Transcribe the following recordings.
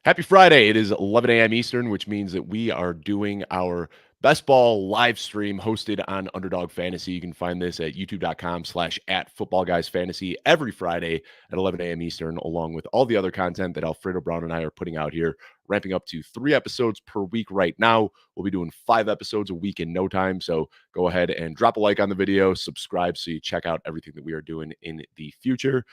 Happy Friday. It is 11 a.m. Eastern, which means that we are doing our best ball live stream hosted on Underdog Fantasy. You can find this at youtube.com/@footballguysfantasy every Friday at 11 a.m. Eastern, along with all the other content that Alfredo Brown and I are putting out here, ramping up to 3 episodes per week right now. We'll be doing 5 episodes a week in no time. So go ahead and drop a like on the video, subscribe so you check out everything that we are doing in the future.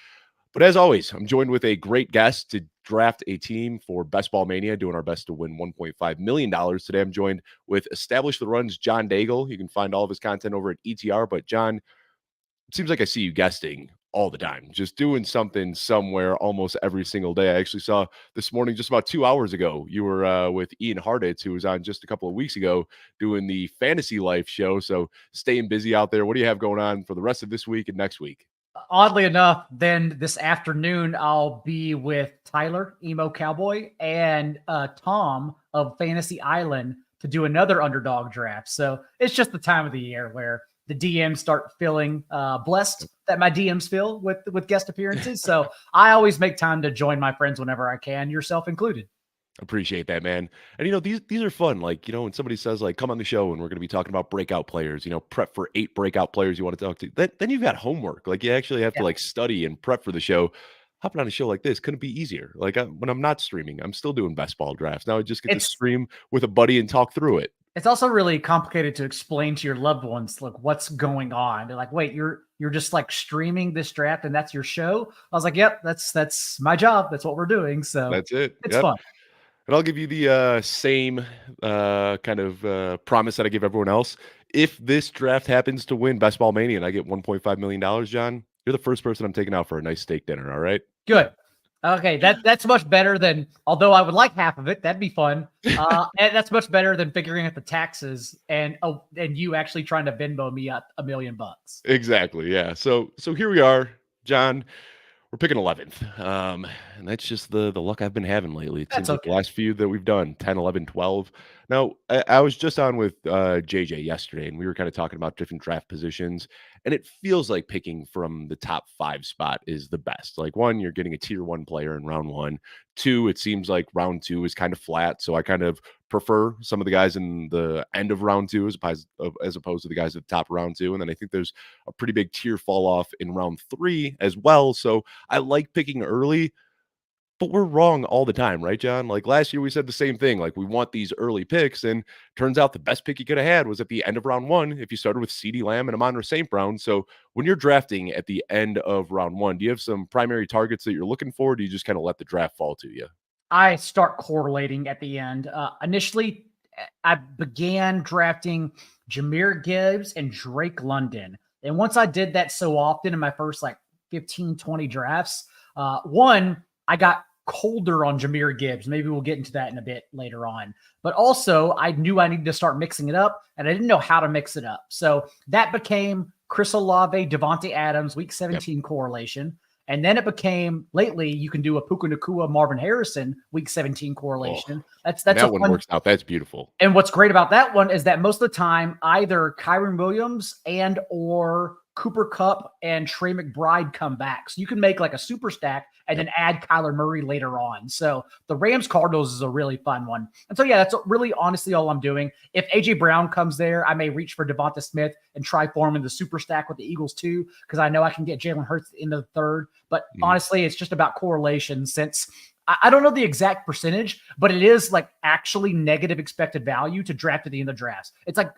But as always, I'm joined with a great guest to draft a team for Best Ball Mania, doing our best to win $1.5 million. Today, I'm joined with Establish the Runs, John Daigle. You can find all of his content over at ETR. But, John, it seems like I see you guesting all the time, just doing something somewhere almost every single day. I actually saw this morning, just about 2 hours ago, you were with Ian Harditz, who was on just a couple of weeks ago doing the Fantasy Life show. So staying busy out there. What do you have going on for the rest of this week and next week? Oddly enough, then this afternoon, I'll be with Tyler, Emo Cowboy, and Tom of Fantasy Island to do another underdog draft. So it's just the time of the year where the DMs start feeling blessed that my DMs feel with guest appearances. So I always make time to join my friends whenever I can, yourself included. Appreciate that, man. And these are fun. Like, when somebody says like, come on the show and we're going to be talking about breakout players, prep for 8 breakout players you want to talk to, then you've got homework. Like, you actually have to like study and prep for the show. Hopping on a show like this couldn't be easier. Like, when I'm not streaming, I'm still doing best ball drafts. Now I just get to stream with a buddy and talk through it. It's also really complicated to explain to your loved ones like what's going on. They're like, wait, you're just like streaming this draft and that's your show? I was like, yep, that's my job. That's what we're doing. So that's it. It's fun. And I'll give you the same kind of promise that I give everyone else. If this draft happens to win Best Ball Mania and I get $1.5 million, John, you're the first person I'm taking out for a nice steak dinner. All right. Good. Okay. That's much better than, although I would like half of it. That'd be fun. And that's much better than figuring out the taxes and you actually trying to Venmo me out $1 million. Exactly. Yeah. So here we are, John. We're picking 11th. And that's just the luck I've been having lately. It seems like the last few that we've done, 10, 11, 12. Now, I was just on with JJ yesterday, and we were kind of talking about different draft positions, and it feels like picking from the top 5 spot is the best. Like, 1, you're getting a tier 1 player in round 1. 2, it seems like round 2 is kind of flat, so I kind of prefer some of the guys in the end of round 2 as opposed to the guys at the top of round 2. And then I think there's a pretty big tier fall off in round 3 as well. So I like picking early, but we're wrong all the time, right, John? Like last year we said the same thing. Like, we want these early picks, and turns out the best pick you could have had was at the end of round 1 if you started with CeeDee Lamb and Amon-Ra St. Brown. So when you're drafting at the end of round 1, do you have some primary targets that you're looking for? Or do you just kind of let the draft fall to you? I start correlating at the end. Initially, I began drafting Jahmyr Gibbs and Drake London. And once I did that so often in my first like 15, 20 drafts, one, I got colder on Jahmyr Gibbs. Maybe we'll get into that in a bit later on. But also, I knew I needed to start mixing it up, and I didn't know how to mix it up. So that became Chris Olave, Devontae Adams, week 17 correlation. And then it became lately you can do a Puka Nacua, Marvin Harrison week 17 correlation. That's that one works out. That's beautiful. And what's great about that one is that most of the time either Kyren Williams and or Cooper Kupp and Trey McBride come back. So you can make like a super stack and then add Kyler Murray later on. So the Rams Cardinals is a really fun one. And so, yeah, that's really honestly all I'm doing. If AJ Brown comes there, I may reach for Devonta Smith and try for him in the super stack with the Eagles too, because I know I can get Jalen Hurts in the 3rd. But honestly, it's just about correlation, since I don't know the exact percentage, but it is like actually negative expected value to draft at the end of drafts. It's like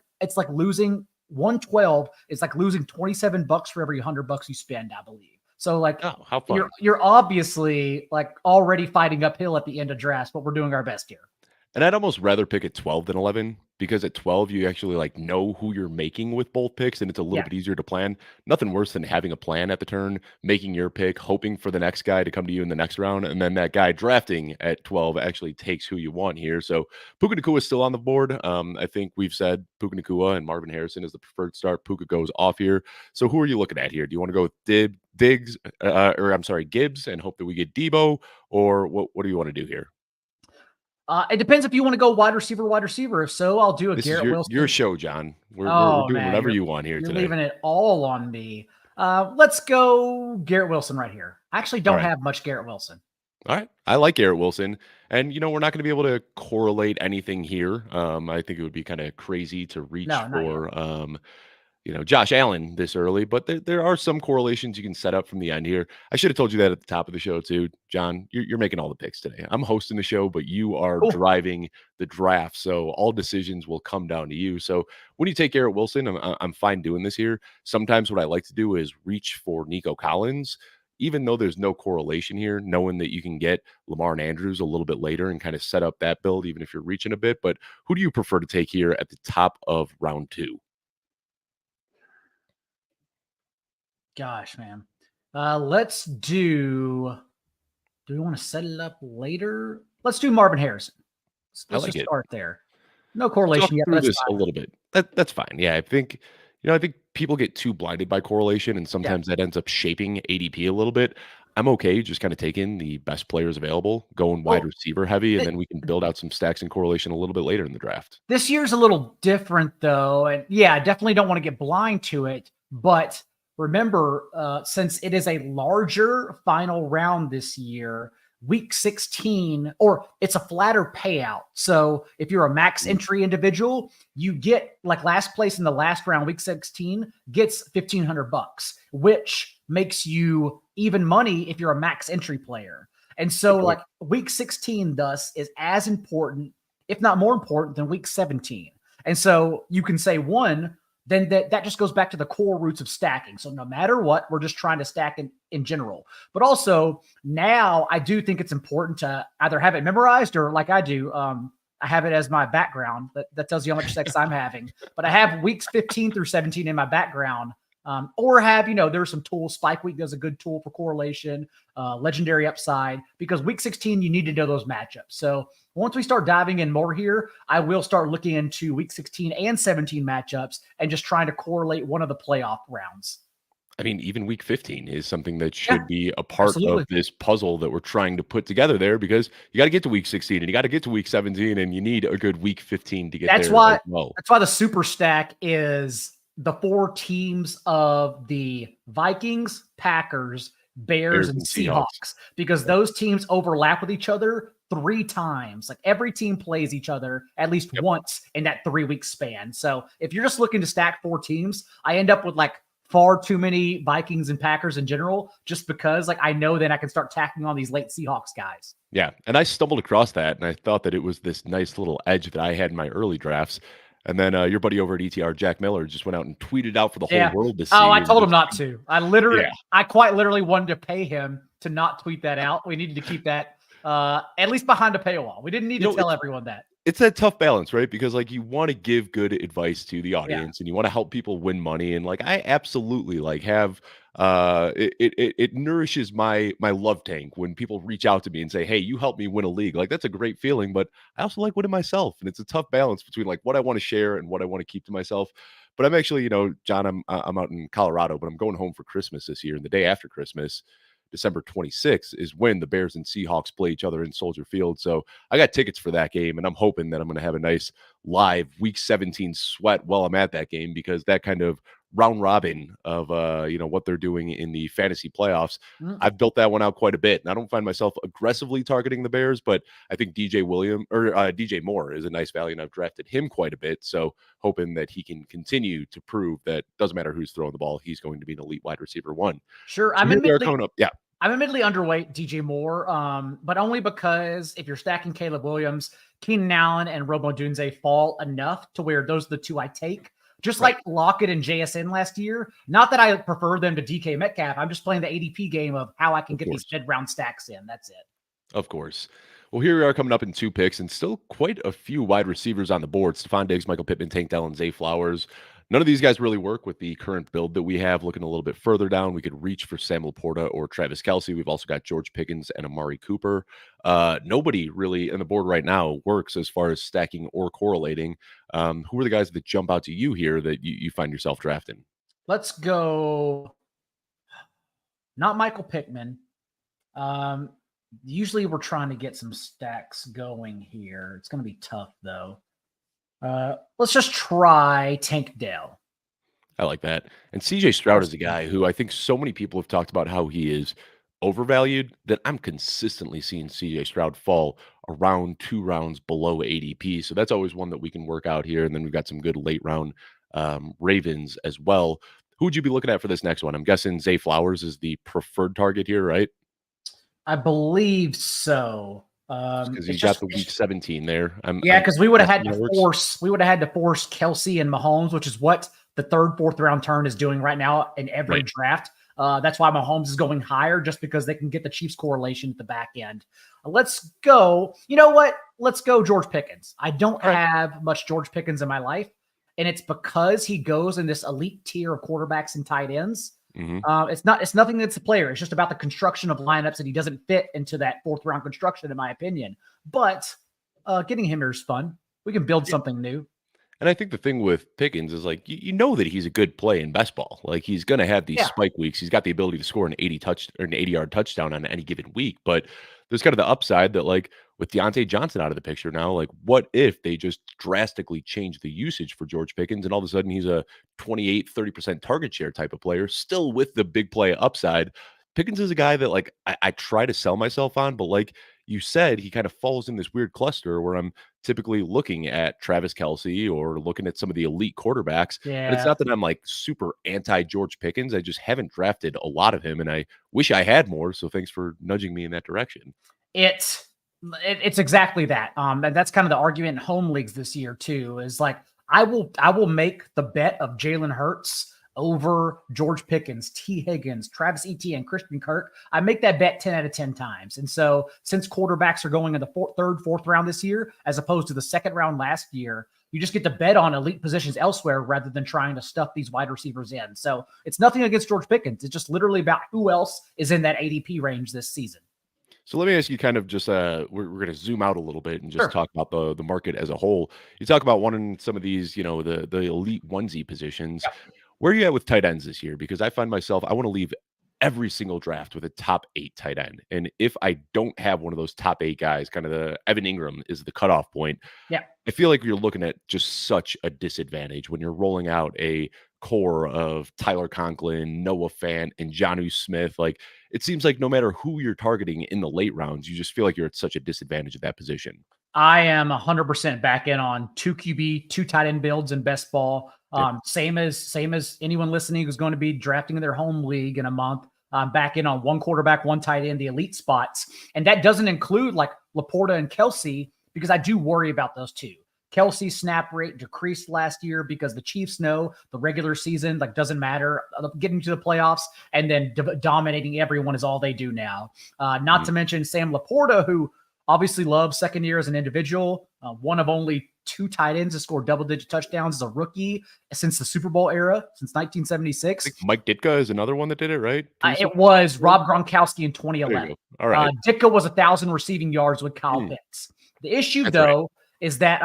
losing 112 is like losing $27 for every $100 you spend, I believe. So like, how fun. You're obviously like already fighting uphill at the end of drafts, but we're doing our best here. And I'd almost rather pick at 12 than 11, because at 12, you actually like know who you're making with both picks, and it's a little bit easier to plan. Nothing worse than having a plan at the turn, making your pick, hoping for the next guy to come to you in the next round, and then that guy drafting at 12 actually takes who you want here. So Puka Nacua is still on the board. I think we've said Puka Nacua and Marvin Harrison is the preferred start. Puka goes off here. So who are you looking at here? Do you want to go with Gibbs and hope that we get Debo, or what do you want to do here? It depends if you want to go wide receiver. If so, I'll do a Garrett Wilson. Your show, John. We're doing whatever you want here today. You're leaving it all on me. Let's go Garrett Wilson right here. I actually don't have much Garrett Wilson. All right. I like Garrett Wilson. And, we're not going to be able to correlate anything here. I think it would be kind of crazy to reach No, not yet. for, Josh Allen this early, but there are some correlations you can set up from the end here. I should have told you that at the top of the show, too. John, you're making all the picks today. I'm hosting the show, but you are Cool. driving the draft. So all decisions will come down to you. So when you take Garrett Wilson, I'm fine doing this here. Sometimes what I like to do is reach for Nico Collins even though there's no correlation here, knowing that you can get Lamar and Andrews a little bit later and kind of set up that build, even if you're reaching a bit. But who do you prefer to take here at the top of round 2? Gosh, man. Let's do. Do we want to set it up later? Let's do Marvin Harrison. I Let's like just it. start there. No Talk correlation yet, but through that's this a fine. little bit. That's fine. Yeah, I think people get too blinded by correlation, and Yeah. sometimes that ends up shaping ADP a little bit. I'm okay just kind of taking the best players available, going wide Well, receiver heavy, and th- then we can build out some stacks and correlation a little bit later in the draft. this year's a little different, though. And yeah, I definitely don't want to get blind to it. But remember, since it is a larger final round this year, week 16, or it's a flatter payout. So if you're a max Mm. entry individual, you get like last place in the last round, week 16 gets $1,500, which makes you even money if you're a max entry player. And so Good point. like week 16 thus is as important, if not more important than week 17. And so you can say one, then that just goes back to the core roots of stacking. So no matter what, we're just trying to stack in general. But also now I do think it's important to either have it memorized or like I do, I have it as my background. That tells you how much sex I'm having. But I have weeks 15 through 17 in my background. Or have, there's some tools. Spike Week does a good tool for correlation, legendary upside, because week 16, you need to know those matchups. So once we start diving in more here, I will start looking into week 16 and 17 matchups and just trying to correlate one of the playoff rounds. I mean, even week 15 is something that Yeah, should be a part of absolutely. this puzzle that we're trying to put together there because you got to get to week 16 and you got to get to week 17 and you need a good week 15 to get That's there as why well. that's why the super stack is the 4 teams of the Vikings, Packers, Bears, Bears and and Seahawks. Seahawks, because Yep. those teams overlap with each other 3 times. Like every team plays each other at least Yep. once in that 3-week span. So if you're just looking to stack 4 teams, I end up with like far too many Vikings and Packers in general, just because like I know then I can start tacking on these late Seahawks guys. Yeah. And I stumbled across that and I thought that it was this nice little edge that I had in my early drafts. And then your buddy over at ETR, Jack Miller, just went out and tweeted out for the whole Yeah. world to Oh, see. I And told him just, not to. yeah. I quite literally wanted to pay him to not tweet that out. We needed to keep that at least behind a paywall. We didn't need to tell It's everyone that. It's that tough balance, right? Because, like, you wanna give good advice to the Yeah. audience, and you wanna help people win money, and, like, I absolutely, like, have, it nourishes my love tank when people reach out to me and say, "Hey, you helped me win a league." Like, that's a great feeling, but I also like winning myself, and it's a tough balance between, like, what I wanna share and what I wanna keep to myself. But I'm actually, John, I'm out in Colorado, but I'm going home for Christmas this year, and the day after Christmas, December 26th, is when the Bears and Seahawks play each other in Soldier Field, so I got tickets for that game, and I'm hoping that I'm gonna have a nice live Week 17 sweat while I'm at that game because that kind of round robin of, what they're doing in the fantasy playoffs, Mm, I've built that one out quite a bit, and I don't find myself aggressively targeting the Bears, but I think DJ Moore is a nice value, and I've drafted him quite a bit, so hoping that he can continue to prove that doesn't matter who's throwing the ball, he's going to be an elite wide receiver 1. sure. So here we are coming up. Yeah. I'm admittedly underweight DJ Moore, but only because if you're stacking Caleb Williams, Keenan Allen, and Romo Dunze fall enough to where those are the 2 I take. Just Right. like Lockett and JSN last year. Not that I prefer them to DK Metcalf. I'm just playing the ADP game of how I can Of get these course. mid-round stacks in. That's it. Of course. Well, here we are coming up in 2 picks and still quite a few wide receivers on the board. Stephon Diggs, Michael Pittman, Tank Dell, and Zay Flowers. None of these guys really work with the current build that we have. Looking a little bit further down, we could reach for Sam Laporta or Travis Kelce. We've also got George Pickens and Amari Cooper. Nobody really in the board right now works as far as stacking or correlating. Who are the guys that jump out to you here that you find yourself drafting? Let's go. Not Michael Pittman. Um, Usually we're trying to get some stacks going here. It's going to be tough though. Let's just try Tank Dell. I like that. And CJ Stroud is a guy who I think so many people have talked about how he is overvalued, then I'm consistently seeing CJ Stroud fall around 2 rounds below ADP. So that's always one that we can work out here. And then we've got some good late round Ravens as well. Who would you be looking at for this next one? I'm guessing Zay Flowers is the preferred target here, right? I believe so. Because It's he's got just the week 17 there. yeah, because we would have had guessing to that works. force Kelsey and Mahomes, which is what the third, fourth round turn is doing right now in every Right. draft. That's why Mahomes is going higher, just because they can get the Chiefs correlation at the back end. Let's go. You know what? Let's go George Pickens. I don't All right. have much George Pickens in my life, and it's because he goes in this elite tier of quarterbacks and tight ends. Mhm. It's nothing that's the player. It's just about the construction of lineups, and he doesn't fit into that fourth round construction, in my opinion. But getting him here is fun. We can build something new. And I think the thing with Pickens is like you know that he's a good play in best ball. Like he's going to have these Yeah. spike weeks. He's got the ability to score an 80 touch or an 80-yard touchdown on any given week. But there's kind of the upside that like with Deontay Johnson out of the picture now, like what if they just drastically change the usage for George Pickens and all of a sudden he's a 28-30% target share type of player, still with the big play upside. Pickens is a guy that like I try to sell myself on, but like you said, he kind of falls in this weird cluster where I'm typically looking at Travis Kelce or looking at some of the elite quarterbacks. And it's Yeah. not that I'm like super anti George Pickens. I just haven't drafted a lot of him and I wish I had more. So thanks for nudging me in that direction. It's it's exactly that. And that's kind of the argument in home leagues this year too. Is like I will make the bet of Jalen Hurts over George Pickens, T. Higgins, Travis Etienne, Christian Kirk. I make that bet 10 out of 10 times. And so since quarterbacks are going in the third, fourth round this year, as opposed to the second round last year, you just get to bet on elite positions elsewhere rather than trying to stuff these wide receivers in. So it's nothing against George Pickens. It's just literally about who else is in that ADP range this season. So let me ask you kind of just we're going to zoom out a little bit and just Sure. talk about the market as a whole. You talk about wanting some of these, the elite onesie positions. Where are you at with tight ends this year? Because I find myself I want to leave every single draft with a top 8 tight end. And if I don't have one of those top 8 guys, kind of the Evan Ingram is the cutoff point. Yeah. I feel like you're looking at just such a disadvantage when you're rolling out a core of Tyler Conklin, Noah Fant, and Jonnu Smith. Like it seems like no matter who you're targeting in the late rounds, you just feel like you're at such a disadvantage at that position. I am 100% back in on 2 QB, 2 tight end builds in best ball. Yep. Same as anyone listening who's going to be drafting in their home league in a month. I'm back in on 1 quarterback, 1 tight end, the elite spots. And that doesn't include like Laporta and Kelsey, because I do worry about those two. Kelsey's snap rate decreased last year because the Chiefs know the regular season like doesn't matter. Getting to the playoffs and then dominating everyone is all they do now. Not to mention Sam Laporta, who obviously loves second year as an individual. One of only 2 tight ends to score double-digit touchdowns as a rookie since the Super Bowl era, since I 1976. think Mike Ditka is another one that did it, right? It was Rob Gronkowski in There you 2011. go. All right. Ditka was 1,000 receiving yards with Kyle Hmm. Pitts. The issue, That's right. though, is that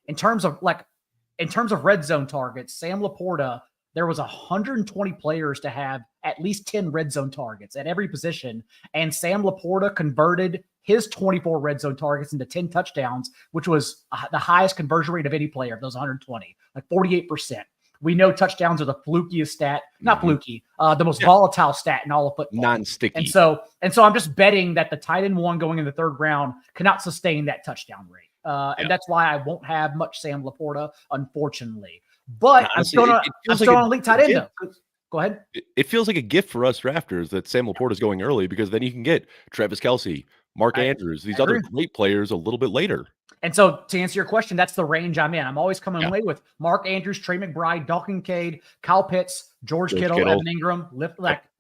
in terms of red zone targets, Sam Laporta, there was 120 players to have at least 10 red zone targets at every position, and Sam Laporta converted his 24 red zone targets into 10 touchdowns, which was the highest conversion rate of any player of those 120, like 48%. We know touchdowns are the flukiest stat, not Mhm. fluky, the most volatile stat in all of football. Non-sticky. And so I'm just betting that the tight end one going in the third round cannot sustain that touchdown rate. And that's why I won't have much Sam Laporta, unfortunately. But Honestly, I'm still on elite tight end though. Go ahead. It feels like a gift for us drafters that Sam Laporta is going early because then you can get Travis Kelce, Mark I Andrews, these other agree. great players a little bit later. And so to answer your question, that's the range I'm in. I'm always coming Yeah. away with Mark Andrews, Trey McBride, Dalton Cade, Kyle Pitts, George Kittle, Kittle. Evan Ingram.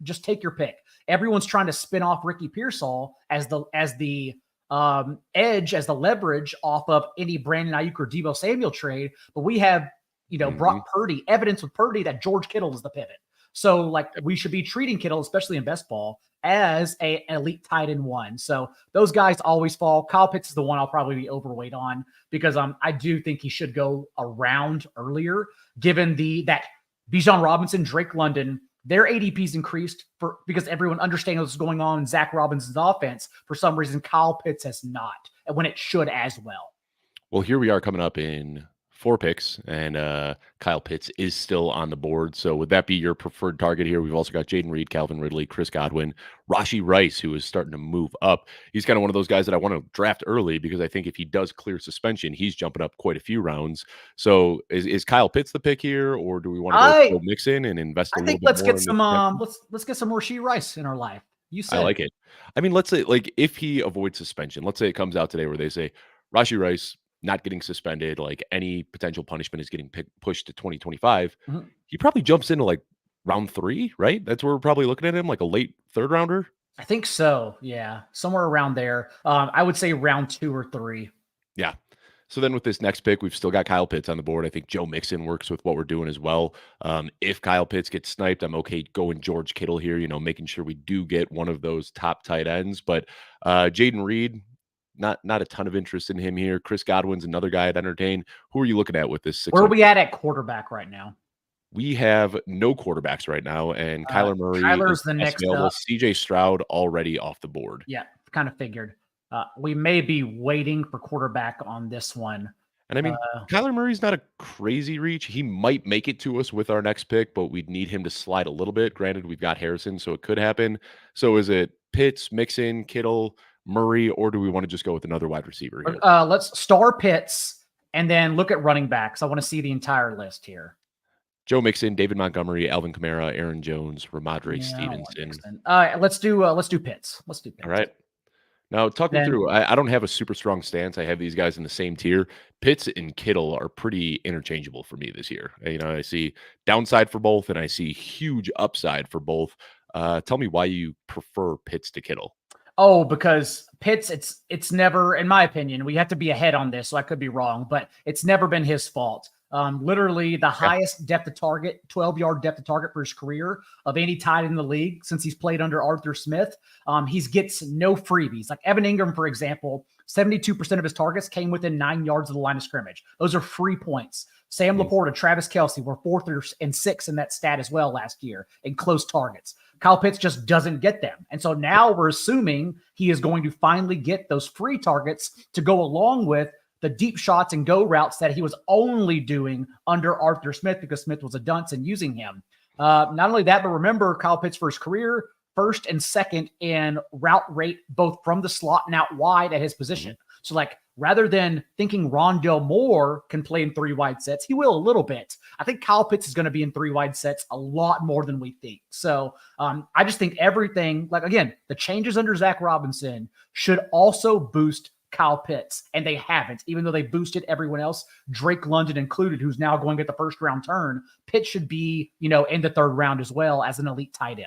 Just take your pick. Everyone's trying to spin off Ricky Pearsall as the edge, as the leverage off of any Brandon Ayuk or Deebo Samuel trade. But we have, Brock Purdy, evidence with Purdy that George Kittle is the pivot. So like we should be treating Kittle, especially in best ball, as an elite tight end one. So those guys always fall. Kyle Pitts is the one I'll probably be overweight on because I do think he should go around earlier, given that Bijan Robinson, Drake London, their ADP's increased because everyone understands what's going on in Zach Robinson's offense. For some reason, Kyle Pitts has not, when it should as well. Well, here we are coming up in 4 picks, and Kyle Pitts is still on the board. So would that be your preferred target here? We've also got Jaden Reed, Calvin Ridley, Chris Godwin, Rashi Rice, who is starting to move up. He's kind of one of those guys that I want to draft early because I think if he does clear suspension, he's jumping up quite a few rounds. So is Kyle Pitts the pick here, or do we want to go with I Joe Mixon and invest a I little think bit more in this? let's get some Rasheed Rice in our life. You I said it. like it. I mean, let's say, like, if he avoids suspension, let's say it comes out today where they say Rashi Rice not getting suspended, like any potential punishment is getting pushed to 2025. Mhm. He probably jumps into like round 3, right? That's where we're probably looking at him, like a late third rounder. I think so. Yeah, somewhere around there. I would say round 2 or 3. Yeah. So then with this next pick, we've still got Kyle Pitts on the board. I think Joe Mixon works with what we're doing as well. If Kyle Pitts gets sniped, I'm okay going George Kittle here, making sure we do get one of those top tight ends. But Jaden Reed, not a ton of interest in him here. Chris Godwin's another guy I'd entertain. Who are you looking at with this Where are 600? we at quarterback right now? We have no quarterbacks right now, and Kyler Murray is Kyler's the best next available. up. CJ Stroud already off the board. Yeah, kind of figured. We may be waiting for quarterback on this one. And I mean, Kyler Murray's not a crazy reach. He might make it to us with our next pick, but we'd need him to slide a little bit. Granted, we've got Harrison, so it could happen. So is it Pitts, Mixon, Kittle, Murray, or do we want to just go with another wide receiver here? Let's star Pitts and then look at running backs. I want to see the entire list here. Joe Mixon, David Montgomery, Alvin Kamara, Aaron Jones, Ramondre Stevenson. Let's do Pitts. Let's do Pitts. All right. Now, talk me through. I don't have a super strong stance. I have these guys in the same tier. Pitts and Kittle are pretty interchangeable for me this year. I see downside for both, and I see huge upside for both. Tell me why you prefer Pitts to Kittle. Oh, because Pitts, it's never, in my opinion, we have to be ahead on this, so I could be wrong, but it's never been his fault. Literally the highest depth of target, 12-yard depth of target for his career of any tight in the league since he's played under Arthur Smith. He gets no freebies. Like Evan Ingram, for example, 72% of his targets came within 9 yards of the line of scrimmage. Those are free points. Sam Laporta, Travis Kelce were 4th and 6th in that stat as well last year in close targets. Kyle Pitts just doesn't get them. And so now we're assuming he is going to finally get those free targets to go along with the deep shots and go routes that he was only doing under Arthur Smith because Smith was a dunce in using him. Not only that, but remember Kyle Pitts for his career, 1st and 2nd in route rate, both from the slot and out wide at his position. So like rather than thinking Rondale Moore can play in 3 wide sets, he will a little bit. I think Kyle Pitts is going to be in 3 wide sets a lot more than we think. So I just think everything, like again, the changes under Zach Robinson should also boost Kyle Pitts, and they haven't, even though they boosted everyone else, Drake London included, who's now going to get the 1st round turn. Pitts should be, in the 3rd round as well as an elite tight end.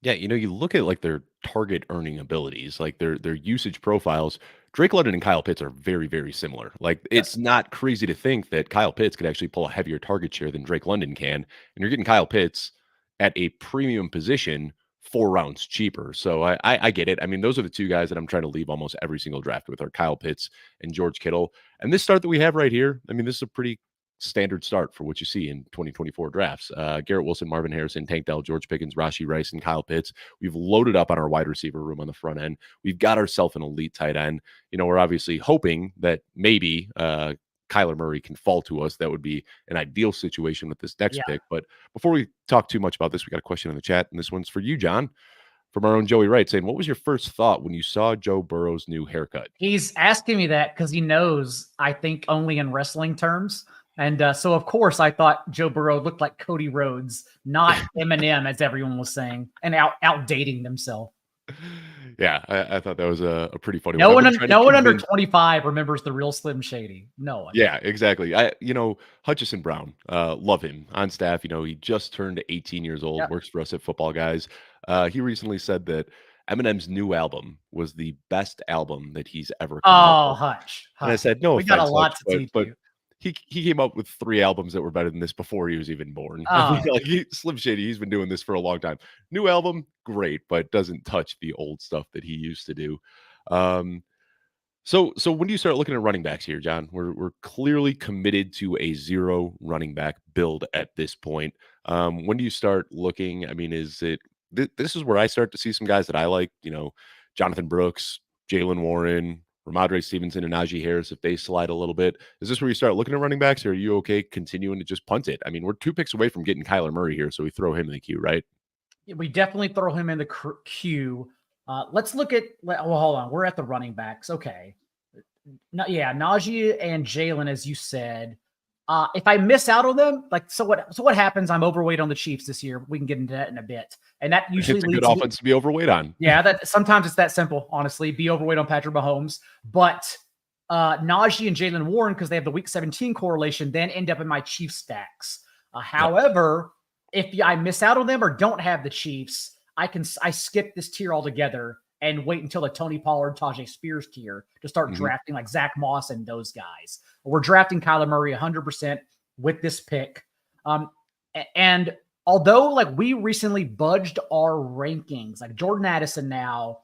Yeah, you look at like their target earning abilities, like their usage profiles. Drake London and Kyle Pitts are very, very similar. Like it's not crazy to think that Kyle Pitts could actually pull a heavier target share than Drake London can, and you're getting Kyle Pitts at a premium position 4 rounds cheaper. So I get it. I mean, those are the 2 guys that I'm trying to leave almost every single draft with are Kyle Pitts and George Kittle. And this start that we have right here, I mean, this is a pretty standard start for what you see in 2024 drafts. Garrett Wilson, Marvin Harrison, Tank Dell, George Pickens, Rashi Rice, and Kyle Pitts. We've loaded up on our wide receiver room on the front end. We've got ourselves an elite tight end. We're obviously hoping that maybe Kyler Murray can fall to us. That would be an ideal situation with this next pick. But before we talk too much about this, we got a question in the chat, and this one's for you, John, from our own Joey Wright, saying, what was your first thought when you saw Joe Burrow's new haircut? He's asking me that because he knows I think only in wrestling terms. And so, of course, I thought Joe Burrow looked like Cody Rhodes, not Eminem, as everyone was saying, and outdating themselves. Yeah, I thought that was a pretty funny one. No one under 25 remembers the real Slim Shady. No one. Yeah, exactly. Hutchison Brown, love him on staff. He just turned 18 years old, works for us at Football Guys. He recently said that Eminem's new album was the best album that he's ever come out with. Hutch. And I said, no, we got a lot to teach you. He came up with 3 albums that were better than this before he was even born. Slim Shady, he's been doing this for a long time. New album, great, but doesn't touch the old stuff that he used to do. So when do you start looking at running backs here, John? We're clearly committed to a 0 running back build at this point. When do you start looking? I mean, is it this is where I start to see some guys that I like, Jonathan Brooks, Jalen Warren, Ramondre Stevenson and Najee Harris, if they slide a little bit, is this where you start looking at running backs, or are you okay continuing to just punt it? I mean, we're 2 picks away from getting Kyler Murray here, so we throw him in the queue, right? We definitely throw him in the queue. Let's look at. Well, hold on. We're at the running backs. Okay. No, yeah, Najee and Jalen, as you said. If I miss out on them, like so what happens? I'm overweight on the Chiefs this year. We can get into that in a bit. And that usually It's a leads good to offense to be overweight on. yeah, that sometimes it's that simple, honestly. Be overweight on Patrick Mahomes. But Najee and Jalen Warren, because they have the week 17 correlation, then end up in my Chiefs stacks. However, if I miss out on them or don't have the Chiefs, I skip this tier altogether and wait until the Tony Pollard, Tajay Spears tier to start drafting like Zach Moss and those guys. We're drafting Kyler Murray 100% with this pick. And although like we recently budged our rankings, like Jordan Addison now,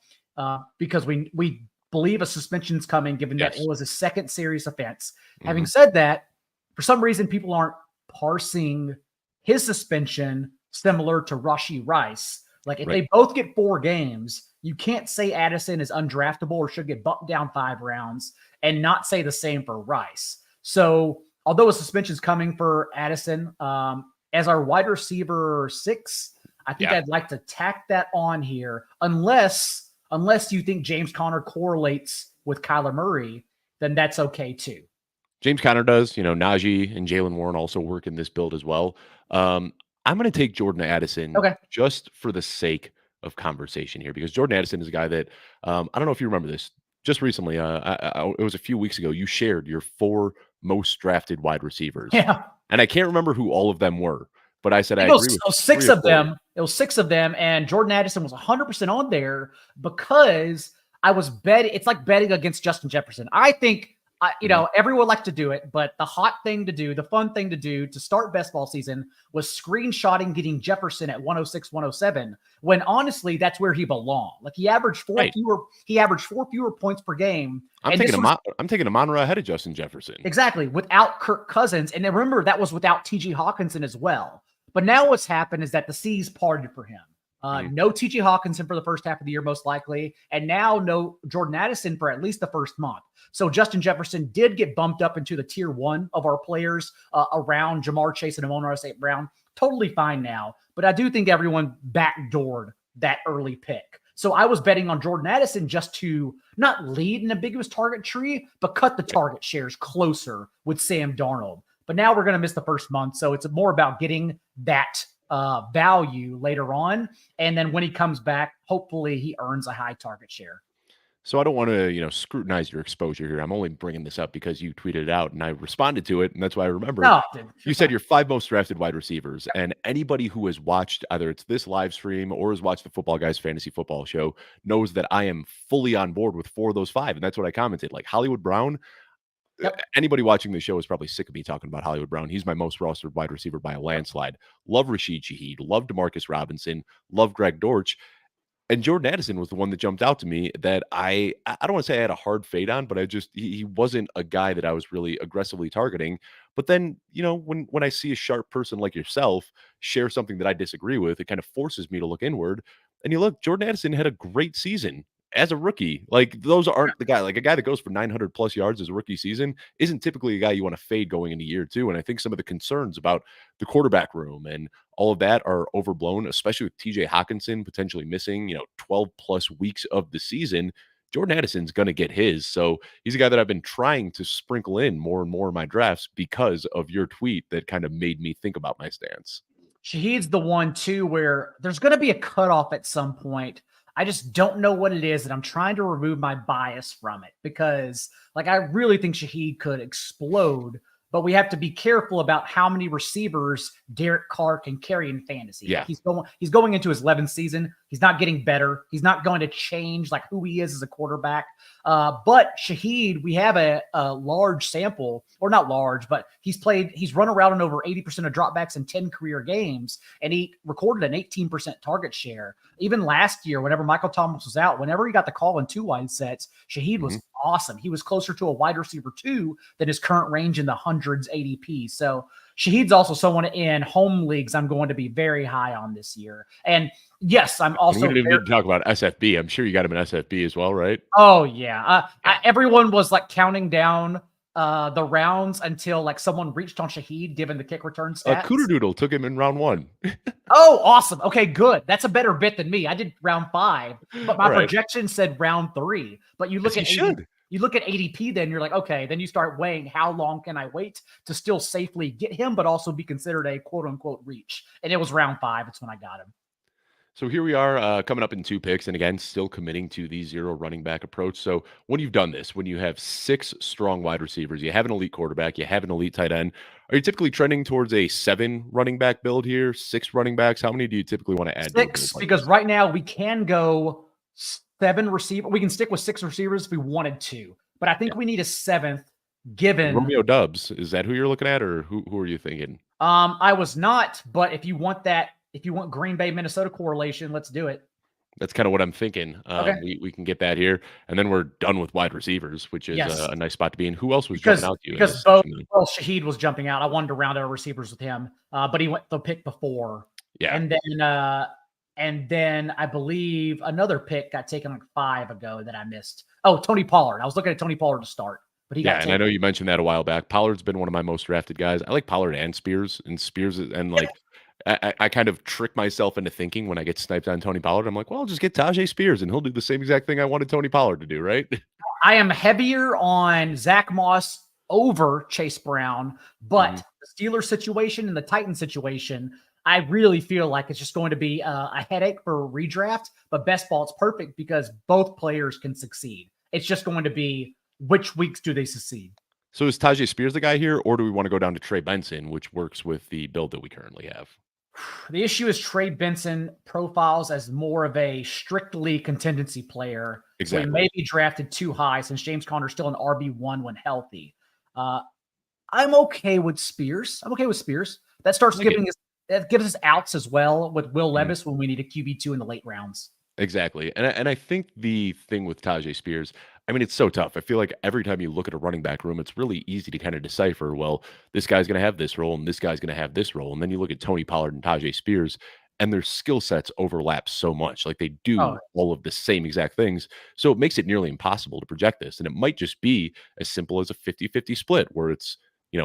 because we believe a suspension's coming, given that it was a second serious offense. Having said that, for some reason, people aren't parsing his suspension similar to Rashee Rice. Like if they both get 4 games, you can't say Addison is undraftable or should get bumped down 5 rounds and not say the same for Rice. So although a suspension is coming for Addison, as our wide receiver 6, I think I'd like to tack that on here, unless you think James Conner correlates with Kyler Murray, then that's okay too. James Conner does. Najee and Jalen Warren also work in this build as well. I'm going to take Jordan Addison just for the sake of conversation here, because Jordan Addison is a guy that I don't know if you remember this. Just recently, it was a few weeks ago, you shared your 4 most drafted wide receivers. Yeah. And I can't remember who all of them were, but I said I agree with 6 of them. It was 6 of them, and Jordan Addison was 100% on there because I was betting. It's like betting against Justin Jefferson. I think everyone likes to do it, but the hot thing to do, the fun thing to do to start best ball season was screenshotting getting Jefferson at 106, 107, when honestly, that's where he belonged. Like he averaged 4 fewer points per game. I'm taking Amon-Ra ahead of Justin Jefferson. Exactly. Without Kirk Cousins. And then remember, that was without TJ Hawkinson as well. But now what's happened is that the seas parted for him. No TJ Hawkinson for the first half of the year, most likely. And now no Jordan Addison for at least the first month. So Justin Jefferson did get bumped up into the tier 1 of our players around Jamar Chase and Amon-Ra St. Brown. Totally fine now. But I do think everyone backdoored that early pick. So I was betting on Jordan Addison just to not lead an ambiguous target tree, but cut the target shares closer with Sam Darnold. But now we're going to miss the first month. So it's more about getting that value later on. And then when he comes back, hopefully he earns a high target share. So I don't want to, scrutinize your exposure here. I'm only bringing this up because you tweeted it out and I responded to it. And that's why I remember you said your 5 most drafted wide receivers. And anybody who has watched either it's this live stream or has watched the Football Guys Fantasy Football Show knows that I am fully on board with 4 of those 5. And that's what I commented. Like Hollywood Brown, anybody watching the show is probably sick of me talking about Hollywood Brown. He's my most rostered wide receiver by a landslide. Love Rashid Shaheed. Love DeMarcus Robinson. Love Greg Dortch. And Jordan Addison was the one that jumped out to me that I don't want to say I had a hard fade on, but he wasn't a guy that I was really aggressively targeting. But then, when I see a sharp person like yourself share something that I disagree with, it kind of forces me to look inward. And you look, Jordan Addison had a great season as a rookie. Like those aren't the guy, like a guy that goes for 900 plus yards as a rookie season isn't typically a guy you want to fade going into year 2. And I think some of the concerns about the quarterback room and all of that are overblown, especially with TJ Hawkinson potentially missing, 12 plus weeks of the season. Jordan Addison's going to get his. So he's a guy that I've been trying to sprinkle in more and more in my drafts because of your tweet that kind of made me think about my stance. Shaheed's the one too, where there's going to be a cutoff at some point. I just don't know what it is, and I'm trying to remove my bias from it because, I really think Shaheed could explode, but we have to be careful about how many receivers Derek Carr can carry in fantasy. Yeah. He's going into his 11th season. He's not getting better. He's not going to change who he is as a quarterback. But Shaheed, we have a large sample, or not large, but he's run around in over 80% of dropbacks in 10 career games, and he recorded an 18% target share. Even last year, whenever Michael Thomas was out, whenever he got the call in 2 wide sets, Shaheed was awesome. He was closer to a wide receiver 2 than his current range in the hundreds ADP. So Shaheed's also someone in home leagues I'm going to be very high on this year. And yes, I'm And we also didn't even need to talk about SFB. I'm sure you got him in SFB as well, right? Oh yeah. Everyone was like counting down the rounds until like someone reached on Shaheed given the kick return Cooter stats. Doodle took him in round 1. Oh, awesome. Okay, good. That's a better bit than me. I did round 5, but my All right. projection said round 3. But you As look he at should. you look at ADP, then you're like, okay, then you start weighing how long can I wait to still safely get him, but also be considered a quote unquote reach. And it was round 5. It's when I got him. So here we are coming up in 2 picks, and again, still committing to the 0 running back approach. So when you've done this, when you have 6 strong wide receivers, you have an elite quarterback, you have an elite tight end, are you typically trending towards a 7 running back build here, 6 running backs? How many do you typically want to add to a build 6, like because this? right now we can go 7 receiver. We can stick with 6 receivers if we wanted to, but I Yeah. think we need a 7th given. Romeo Dubs, is that who you're looking at, or who are you thinking? I was not, but if you want that, if you want Green Bay Minnesota correlation, let's do it. That's kinda what I'm thinking. Okay. We can get that here, and then we're done with wide receivers, which is Yes. a nice spot to be in. Who else was jumping Because out to you in because this both section then? well, Shaheed was jumping out. I wanted to round out receivers with him, but he went the pick before, Yeah. and then I believe another pick got taken like 5 ago that I missed. Oh, Tony Pollard. I was looking at Tony Pollard to start, but he Yeah, got and I taken. know you mentioned that a while back. Pollard's been one of my most drafted guys. I like Pollard and Spears, and, like, I kind of trick myself into thinking when I get sniped on Tony Pollard, I'm like, "Well, I'll just get Tajay Spears, and he'll do the same exact thing I wanted Tony Pollard to do," right? I am heavier on Zach Moss over Chase Brown, Mhm. but the Steelers situation and the Titans situation, I really feel like it's just going to be a headache for redraft. But best ball, it's perfect because both players can succeed. It's just going to be which weeks do they succeed. So is Tajay Spears the guy here, or do we wanna go down to Trey Benson, which works with the build that we currently have? The issue is Trey Benson profiles as more of a strictly contingency player. So he Exactly. may be drafted too high since James Conner's still an RB1 when healthy. Uh, I'm okay with Spears. I'm okay with Spears. That I starts like it. giving us that gives us outs as well with Will Mhm. Levis when we need a QB2 in the late rounds. Exactly, and I think the thing with Tajay Spears, I mean, it's so tough. I feel like every time you look at a running back room, it's really easy to kinda decipher, well, this guy's gonna have this role, and this guy's gonna have this role, and then you look at Tony Pollard and Tajay Spears, and their skill sets overlap so much, like, they Oh, do all of the same exact things, so it makes it nearly impossible to project this, and it might just be as simple as a 50-50 split where it's,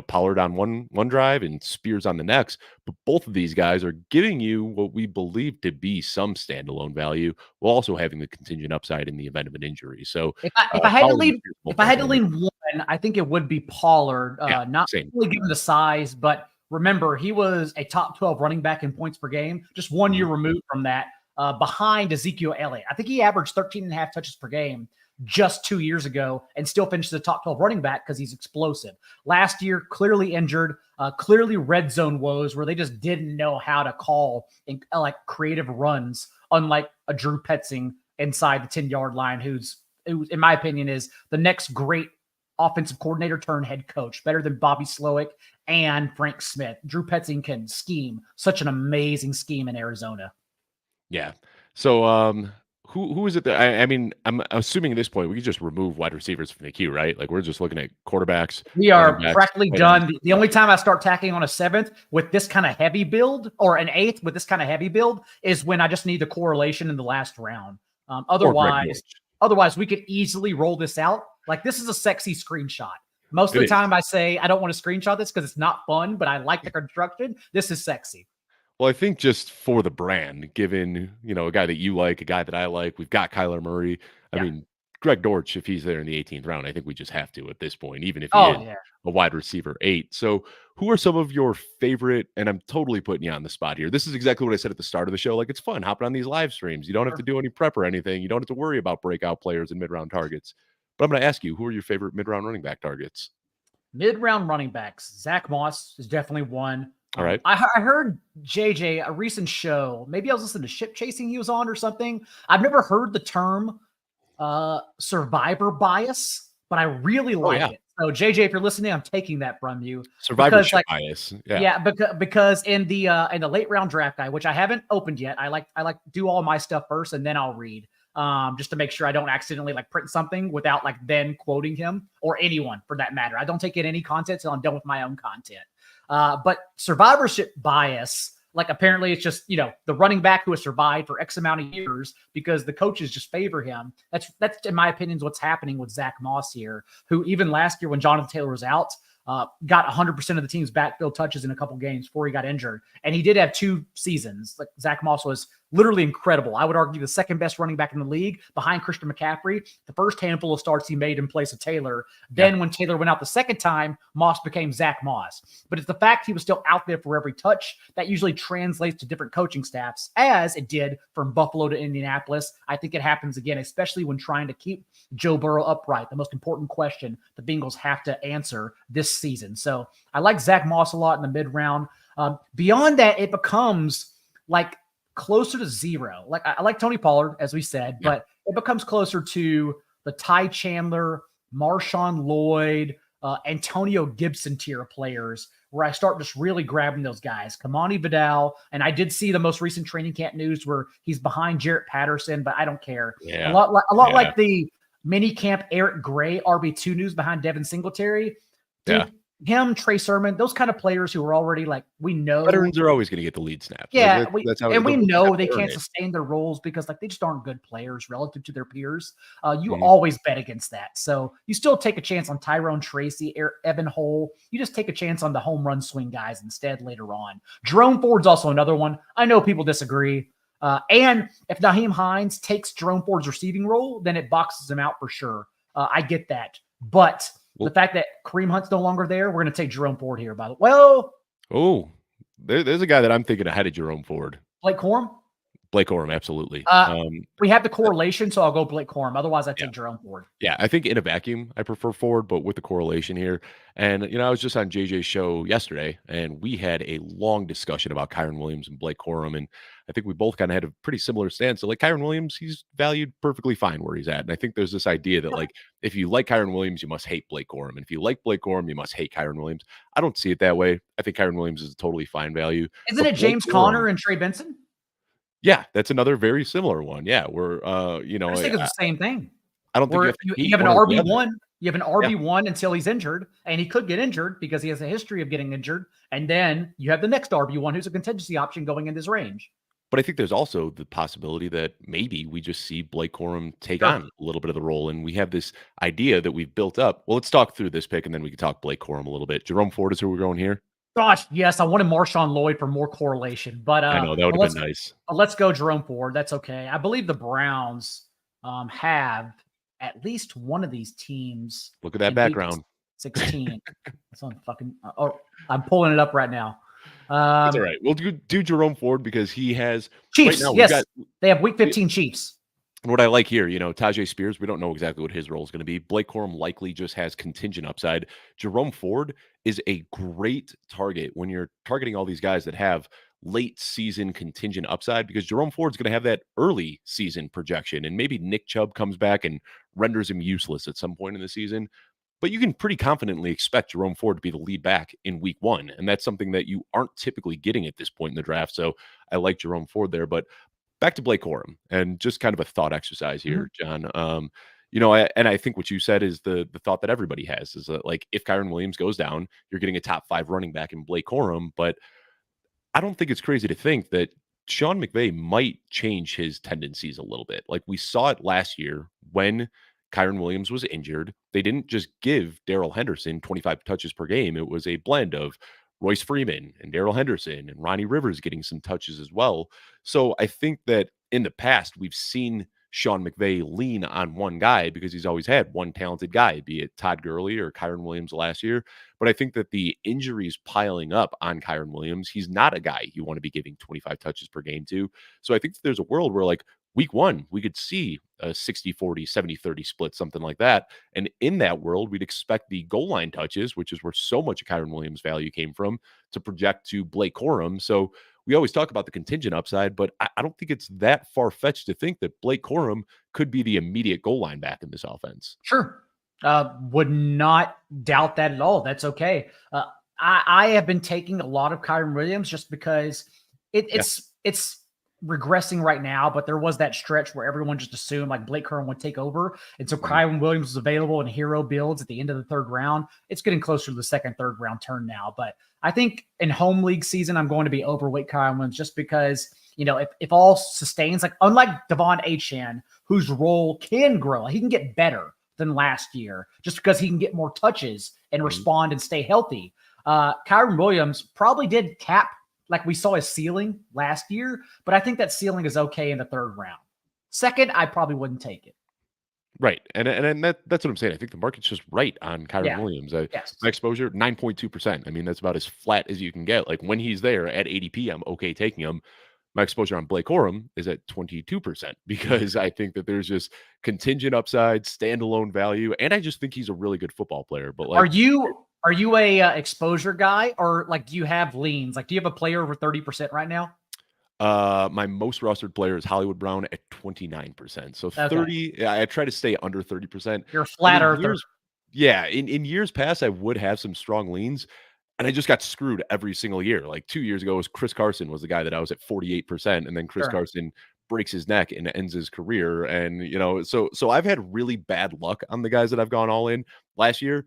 Pollard on one drive and Spears on the next, but both of these guys are giving you what we believe to be some standalone value while also having the contingent upside in the event of an injury. So, if I had to Pollard and lean Spears both if I had to definitely make lean one, I think it would be Pollard. yeah, Not same. really given the size, but remember he was a top 12 running back in points per game, just 1 year Mhm. removed from that, behind Ezekiel Elliott. I think he averaged 13 and a half touches per game just 2 years ago and still finishes the top 12 running back because he's explosive. Last year, clearly injured, clearly red zone woes where they just didn't know how to call like creative runs, unlike a Drew Petzing inside the 10-yard line, who, in my opinion, is the next great offensive coordinator turned head coach, better than Bobby Slowick and Frank Smith. Drew Petzing can scheme, such an amazing scheme in Arizona. Yeah. So, who is it that I mean, I'm assuming at this point we could just remove wide receivers from the queue, right? Like, we're just looking at quarterbacks, We running are backs, practically tight ends. done. The only time I start tacking on a 7th with this kind of heavy build, or an 8th with this kind of heavy build, is when I just need the correlation in the last round. Um, Or Greg otherwise, Dortch. otherwise we could easily roll this out. Like, this is a sexy screenshot. Most of It the is. time I say I don't want to screenshot this because it's not fun, but I like the construction. This is sexy. Well, I think just for the brand, given, a guy that you like, a guy that I like, we've got Kyler Murray. I Yeah. mean, Greg Dortch, if he's there in the 18th round, I think we just have to at this point, even if he Oh is yeah. a wide receiver 8. So, who are some of your favorite, and I'm totally putting you on the spot here. This is exactly what I said at the start of the show. Like, it's fun hopping on these live streams. You don't have to do any prep or anything. You don't have to worry about breakout players and mid-round targets. But I'm going to ask you, who are your favorite mid-round running back targets? Mid-round running backs. Zach Moss is definitely one. All right. I heard JJ a recent show. Maybe I was listening to Ship Chasing he was on or something. I've never heard the term survivor bias, but I really Oh, like yeah. it. So JJ, if you're listening, I'm taking that from you because Survivorship like bias. Yeah. yeah, because in the late round draft guide, which I haven't opened yet, I like do all my stuff first and then I'll read. just to make sure I don't accidentally like print something without like then quoting him or anyone for that matter. I don't take in any content until I'm done with my own content. But survivorship bias, like apparently it's just, the running back who has survived for X amount of years because the coaches just favor him. That's in my opinion is what's happening with Zach Moss here, who even last year when Jonathan Taylor was out, got 100% of the team's backfield touches in a couple games before he got injured. And he did have 2 seasons. Like Zach Moss was literally incredible. I would argue the second best running back in the league behind Christian McCaffrey. The first handful of starts he made in place of Taylor. Then when Taylor went out the second time, Moss became Zach Moss. But it's the fact he was still out there for every touch that usually translates to different coaching staffs, as it did from Buffalo to Indianapolis. I think it happens again, especially when trying to keep Joe Burrow upright, the most important question the Bengals have to answer this season. So I like Zach Moss a lot in the mid-round. Beyond that, it becomes like closer to 0. Like I like Tony Pollard, as we said, but it becomes closer to the Ty Chandler, Marshawn Lloyd, Antonio Gibson tier of players, where I start just really grabbing those guys. Kamani Vidal, and I did see the most recent training camp news where he's behind Jarrett Patterson, but I don't care. A lot like the mini camp Eric Gray RB2 news behind Devin Singletary. Dude, him, Trey Sermon, those kind of players who are already like, we know veterans are always going to get the lead snaps. Yeah, we know they can't sustain their roles because like they just aren't good players relative to their peers. You always bet against that. So you still take a chance on Tyrone Tracy, Evan Hole. You just take a chance on the home run swing guys instead later on. Jerome Ford's also another one. I know people disagree. And if Nyheim Hines takes Jerome Ford's receiving role, then it boxes him out for sure. I get that. But the fact that Kareem Hunt's no longer there, we're going to take Jerome Ford here, by the way. There's a guy that I'm thinking ahead of Jerome Ford. Blake Corum? Blake Corum, absolutely. We have the correlation, so I'll go Blake Corum. Otherwise, I take Jerome Ford. Yeah, I think in a vacuum, I prefer Ford, but with the correlation here. And, I was just on JJ's show yesterday, and we had a long discussion about Kyren Williams and Blake Corum. And I think we both kind of had a pretty similar stance. So, like, Kyren Williams, he's valued perfectly fine where he's at. And I think there's this idea that, like, if you like Kyren Williams, you must hate Blake Corum. And if you like Blake Corum, you must hate Kyren Williams. I don't see it that way. I think Kyren Williams is a totally fine value. Isn't it James Conner and Trey Benson? Yeah, that's another very similar one. Yeah, we're I just think it's the same thing. I don't think you have an RB1. You have an RB1 until he's injured, and he could get injured because he has a history of getting injured. And then you have the next RB1 who's a contingency option going in this range. But I think there's also the possibility that maybe we just see Blake Corum take on a little bit of the role, and we have this idea that we've built up. Well, let's talk through this pick, and then we can talk Blake Corum a little bit. Jerome Ford is who we're going here. Gosh, yes, I wanted Marshawn Lloyd for more correlation, but I know that would have been nice. Let's go Jerome Ford. That's okay. I believe the Browns have at least one of these teams. Look at that background. 16. That's on fucking. I'm pulling it up right now. That's all right. We'll do Jerome Ford because he has Chiefs. Right now, they have Week 15 Chiefs. And what I like here, Tajay Spears, we don't know exactly what his role is going to be. Blake Corum likely just has contingent upside. Jerome Ford is a great target when you're targeting all these guys that have late season contingent upside, because Jerome Ford's going to have that early season projection, and maybe Nick Chubb comes back and renders him useless at some point in the season. But you can pretty confidently expect Jerome Ford to be the lead back in week 1. And that's something that you aren't typically getting at this point in the draft. So I like Jerome Ford there. But back to Blake Corum, and just kind of a thought exercise here, John. And I think what you said is the thought that everybody has is that, like, if Kyren Williams goes down, you're getting a top 5 running back in Blake Corum. But I don't think it's crazy to think that Sean McVay might change his tendencies a little bit. Like we saw it last year when Kyren Williams was injured. They didn't just give Darrell Henderson 25 touches per game. It was a blend of Royce Freeman and Darrell Henderson and Ronnie Rivers getting some touches as well. So I think that in the past, we've seen Sean McVay lean on one guy because he's always had one talented guy, be it Todd Gurley or Kyren Williams last year. But I think that the injuries piling up on Kyren Williams, he's not a guy you want to be giving 25 touches per game to. So I think that there's a world where, like, week 1, we could see a 60-40, 70-30 split, something like that. And in that world, we'd expect the goal line touches, which is where so much of Kyren Williams' value came from, to project to Blake Corum. So we always talk about the contingent upside, but I don't think it's that far-fetched to think that Blake Corum could be the immediate goal line back in this offense. Sure. Would not doubt that at all. That's okay. I have been taking a lot of Kyren Williams just because it's regressing right now, but there was that stretch where everyone just assumed like Blake Corum would take over. And so Mhm. Kyron Williams was available in hero builds at the end of the third round. It's getting closer to the second, third round turn now. But I think in home league season, I'm going to be overweight Kyron Williams just because, if all sustains, like unlike Devon Achane, whose role can grow, he can get better than last year just because he can get more touches and Mhm. respond and stay healthy. Kyron Williams probably did cap like we saw his ceiling last year, but I think that ceiling is okay in the third round. Second, I probably wouldn't take it. Right, and that's what I'm saying. I think the market's just right on Kyron Yeah. Williams. Yes. My exposure 9.2%. I mean, that's about as flat as you can get. Like when he's there at ADP, I'm okay taking him. My exposure on Blake Corum is at 22% because I think that there's just contingent upside, standalone value, and I just think he's a really good football player. But Are like, you a exposure guy, or like do you have leans? Like, do you have a player over 30% right now? my most rostered player is Hollywood Brown at 29%. So Okay, 30, yeah, I try to stay under 30%. you're a And flat in earther. years, yeah, in years past, I would have some strong leans. And I just got screwed every single year. Like 2 years ago, was Chris Carson was the guy that I was at 48%, and then Chris Sure. Carson breaks his neck and ends his career. And so I've had really bad luck on the guys that I've gone all in. Last year,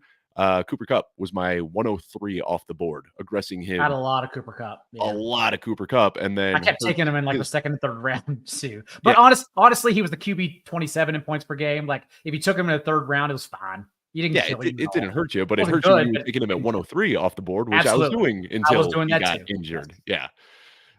Cooper Cup was my 103 off the board, aggressing I had a him lot of Cooper Cup. a Yeah. lot of Cooper Cup, and I then kept hurt taking him in like the his second and third round too. yeah. But honestly, he was the QB 27 in points per game. Like if you took him in the third round, it was fine. You didn't Yeah, kill him it at didn't all. hurt you, but It it wasn't hurt you when good, you were but taking him it at didn't kill him. 103 off the board, which I was Absolutely. doing I was until doing he that got too. Yes. injured. Yeah.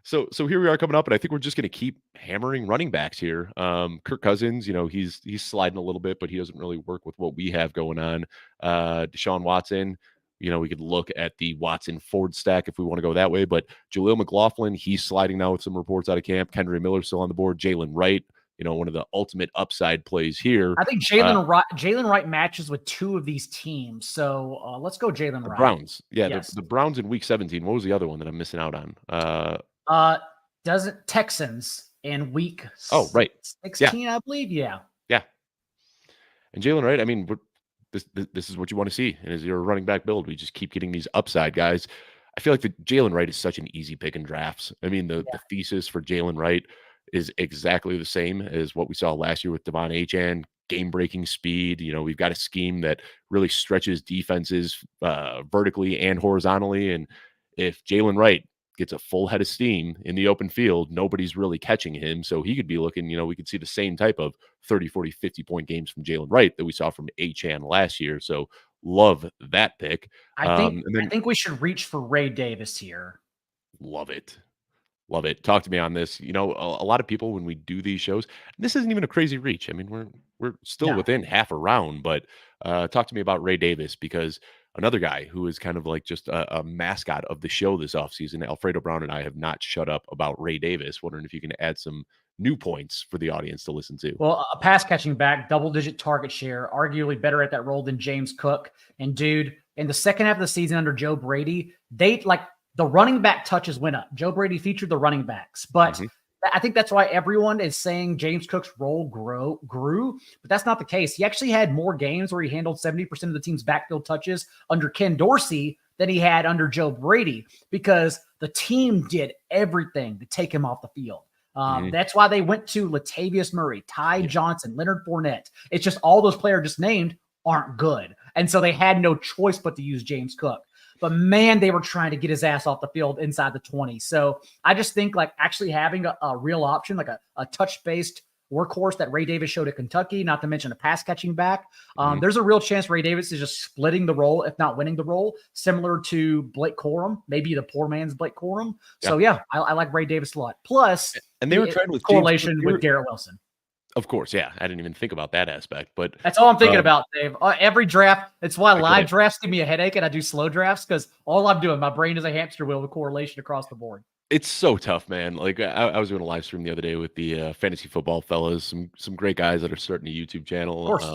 So here we are coming up, and I think we're just gonna keep hammering running backs here. Kirk Cousins, he's sliding a little bit, but he doesn't really work with what we have going on. Deshaun Watson, we could look at the Watson Ford stack if we want to go that way, but Jaleel McLaughlin, he's sliding now with some reports out of camp. Kendra Miller still on the board. Jalen Wright, one of the ultimate upside plays here. I think Uh, Jalen Wright matches with two of these teams. So let's go Jalen the Wright. Browns. Yeah, the, Yes. the Browns in week 17. What was the other one that I'm missing out on? Uh, doesn't Texans in week Oh, right. Yeah, 16, I believe. Yeah. yeah. And Jalen Wright, I mean, this is what you want to see. And as your running back build, we just keep getting these upside guys. I feel like the Jalen Wright is such an easy pick in drafts. I mean, the thesis for Jalen Wright is exactly the same as what we saw last year with Devon Achane, game breaking speed. We've got a scheme that really stretches defenses vertically and horizontally. And if Jalen Wright gets a full head of steam in the open field, nobody's really catching him. So he could be looking, we could see the same type of 30, 40, 50-point games from Jalen Wright that we saw from Achane last year. So love that pick. And I then think we should reach for Ray Davis here. love it. Love it. Talk to me on this. A lot of people when we do these shows, this isn't even a crazy reach. I mean, we're still No. within half a round, but talk to me about Ray Davis because another guy who is kind of like just a mascot of the show this offseason, Alfredo Brown and I have not shut up about Ray Davis. Wondering if you can add some new points for the audience to listen to. Well, a pass catching back, double digit target share, arguably better at that role than James Cook. And dude, in the second half of the season under Joe Brady, the running back touches went up. Joe Brady featured the running backs, but Mhm. I think that's why everyone is saying James Cook's role grew, but that's not the case. He actually had more games where he handled 70% of the team's backfield touches under Ken Dorsey than he had under Joe Brady because the team did everything to take him off the field. Mhm. That's why they went to Latavius Murray, Ty Yeah. Johnson, Leonard Fournette. It's just all those players just named aren't good. And so they had no choice but to use James Cook. But man, they were trying to get his ass off the field inside the 20. So I just think like actually having a real option, like a touch-based workhorse that Ray Davis showed at Kentucky, not to mention a pass catching back. Mhm. There's a real chance Ray Davis is just splitting the role, if not winning the role, similar to Blake Corum, maybe the poor man's Blake Corum. Yeah. So yeah, I like Ray Davis a lot. Plus, And they were trying with James Cook. correlation with Garrett Wilson. Of course, yeah. I didn't even think about that aspect, but That's all I'm thinking um, about, Dave. Every draft, it's why I get live it. drafts give me a headache and I do slow drafts because all I'm doing, my brain is a hamster wheel with correlation across the board. It's so tough, man. Like I was doing a live stream the other day with the fantasy football fellas, some great guys that are starting a YouTube Of channel. course.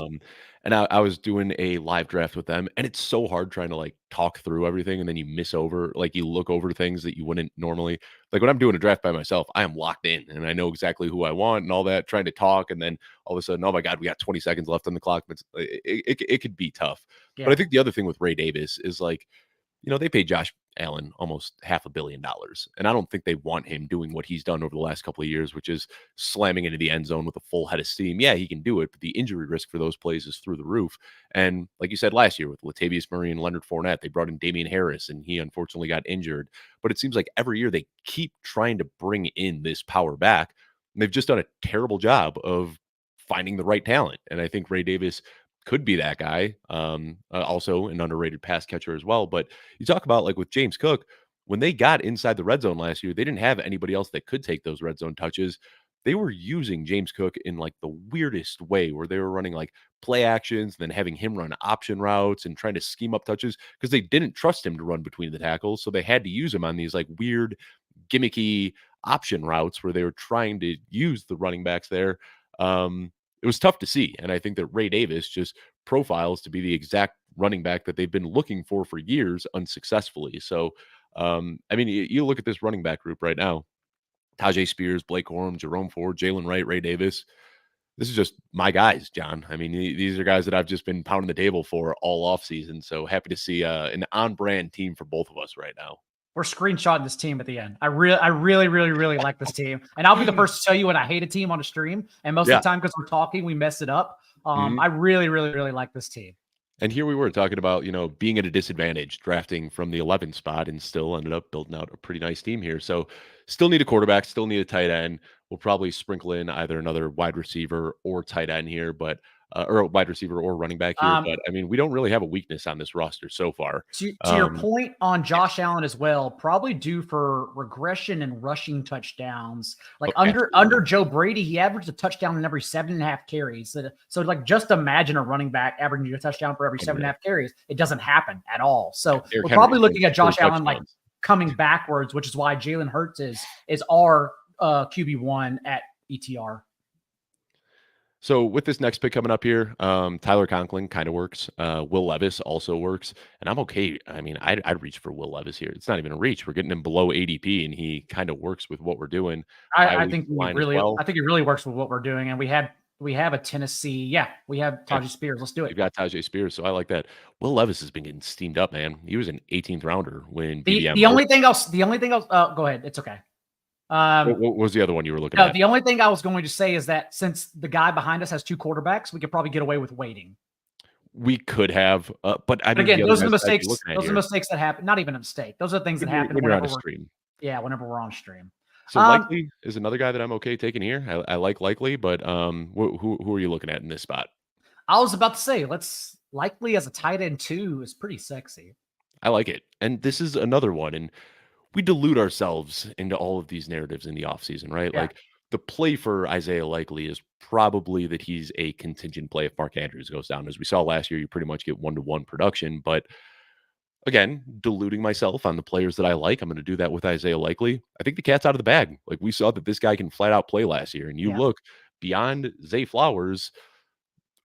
And I was doing a live draft with them, and it's so hard trying to like talk through everything, and then you miss over, like you look over things that you wouldn't normally. Like when I'm doing a draft by myself, I am locked in, and I know exactly who I want and all that. Trying to talk, and then all of a sudden, oh my god, we got 20 seconds left on the clock. But it could be tough. But I Yeah. think the other thing with Ray Davis is like, they paid Josh Allen almost $500 million. And I don't think they want him doing what he's done over the last couple of years, which is slamming into the end zone with a full head of steam. Yeah, he can do it, but the injury risk for those plays is through the roof. And like you said last year with Latavius Murray and Leonard Fournette, they brought in Damian Harris, and he unfortunately got injured. But it seems like every year they keep trying to bring in this power back. And they've just done a terrible job of finding the right talent. And I think Ray Davis could be that guy. Also an underrated pass catcher as well. But you talk about like with James Cook, when they got inside the red zone last year, they didn't have anybody else that could take those red zone touches. They were using James Cook in like the weirdest way where they were running like play actions, then having him run option routes and trying to scheme up touches because they didn't trust him to run between the tackles. So they had to use him on these like weird, gimmicky option routes where they were trying to use the running backs there. It was tough to see. And I think that Ray Davis just profiles to be the exact running back that they've been looking for years unsuccessfully. So, I mean, you look at this running back group right now: Tajay Spears, Blake Corum, Jerome Ford, Jalen Wright, Ray Davis. This is just my guys, John. I mean, these are guys that I've just been pounding the table for all off season. So happy to see an on brand team for both of us right now. We're screenshotting this team at the end. I really like this team. And I'll be the first to tell you when I hate a team on a stream. And most of the time, because we're talking, we mess it up. I really like this team. And here we were talking about, being at a disadvantage, drafting from the 11th spot, and still ended up building out a pretty nice team here. So still need a quarterback, still need a tight end. We'll probably sprinkle in either another wide receiver or tight end here, but or a wide receiver or running back here. But I mean, we don't really have a weakness on this roster so far. To your point on Josh Allen as well, probably due for regression and rushing touchdowns. Like under Joe Brady, he averaged a touchdown in every 7.5 carries. So like just imagine a running back averaging a touchdown for every 7.5 carries. It doesn't happen at all. So we're probably looking at Josh Allen like coming backwards, which is why Jalen Hurts is our QB1 at ETR. So with this next pick coming up here, Tyler Conklin kind of works. Will Levis also works, and I'm okay. I mean, I'd reach for Will Levis here. It's not even a reach. We're getting him below ADP, and he kind of works with what we're doing. I think he really works with what we're doing, and we have a Tennessee. Yeah, we have Tajay Spears. Let's do it. You've got Tajay Spears, so I like that. Will Levis has been getting steamed up, man. He was an 18th rounder when BBM. The only thing else. Go ahead. It's okay. What was the other one you were looking at? The only thing I was going to say is that since the guy behind us has 2 quarterbacks, we could probably get away with waiting. We could have, but I mean, again, those are the mistakes. Those are the mistakes that happen. Not even a mistake. Those are the things that happen when you're on a stream. Yeah, whenever we're on stream. So Likely is another guy that I'm okay taking here. I like Likely, but who are you looking at in this spot? I was about to say, let's Likely as a tight end 2 is pretty sexy. I like it, and this is another one, and we delude ourselves into all of these narratives in the offseason, right? Yeah. Like the play for Isaiah Likely is probably that he's a contingent play if Mark Andrews goes down. As we saw last year, you pretty much get 1-to-1 production. But again, deluding myself on the players that I like, I'm going to do that with Isaiah Likely. I think the cat's out of the bag. Like we saw that this guy can flat out play last year. And you look beyond Zay Flowers,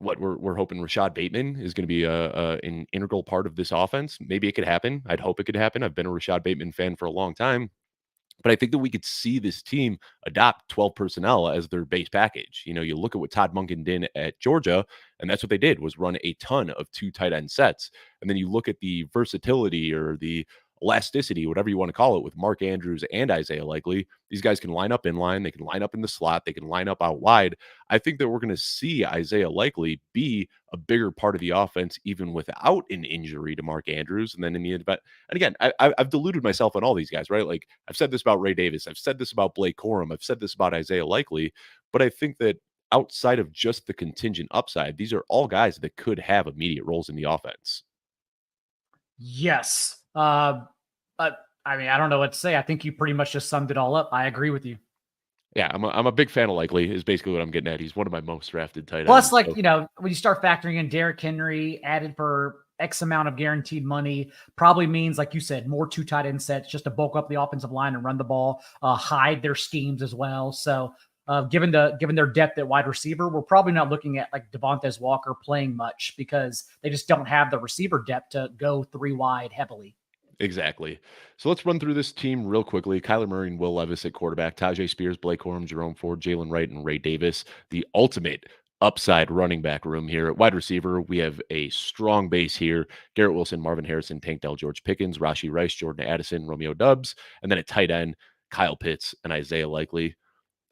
what we're hoping Rashad Bateman is going to be an integral part of this offense. Maybe it could happen. I'd hope it could happen. I've been a Rashad Bateman fan for a long time. But I think that we could see this team adopt 12 personnel as their base package. You look at what Todd Monken did at Georgia, and that's what they did was run a ton of 2 tight end sets. And then you look at the versatility or the elasticity, whatever you want to call it, with Mark Andrews and Isaiah Likely. These guys can line up in line. They can line up in the slot. They can line up out wide. I think that we're going to see Isaiah Likely be a bigger part of the offense, even without an injury to Mark Andrews. And then in the event, and again, I've deluded myself on all these guys, right? Like I've said this about Ray Davis. I've said this about Blake Corum. I've said this about Isaiah Likely. But I think that outside of just the contingent upside, these are all guys that could have immediate roles in the offense. Yes. I mean, I don't know what to say. I think you pretty much just summed it all up. I agree with you. Yeah, I'm a big fan of Likely is basically what I'm getting at. He's one of my most drafted tight ends. Plus, like, when you start factoring in Derrick Henry added for X amount of guaranteed money, probably means, like you said, more 2 tight end sets just to bulk up the offensive line and run the ball, hide their schemes as well. So given their depth at wide receiver, we're probably not looking at like Devontae Walker playing much because they just don't have the receiver depth to go 3 wide heavily. Exactly. So let's run through this team real quickly. Kyler Murray and Will Levis at quarterback, Tajay Spears, Blake Corum, Jerome Ford, Jalen Wright, and Ray Davis. The ultimate upside running back room here. At wide receiver, we have a strong base here. Garrett Wilson, Marvin Harrison, Tank Dell, George Pickens, Rashee Rice, Jordan Addison, Romeo Dubs, and then at tight end, Kyle Pitts and Isaiah Likely.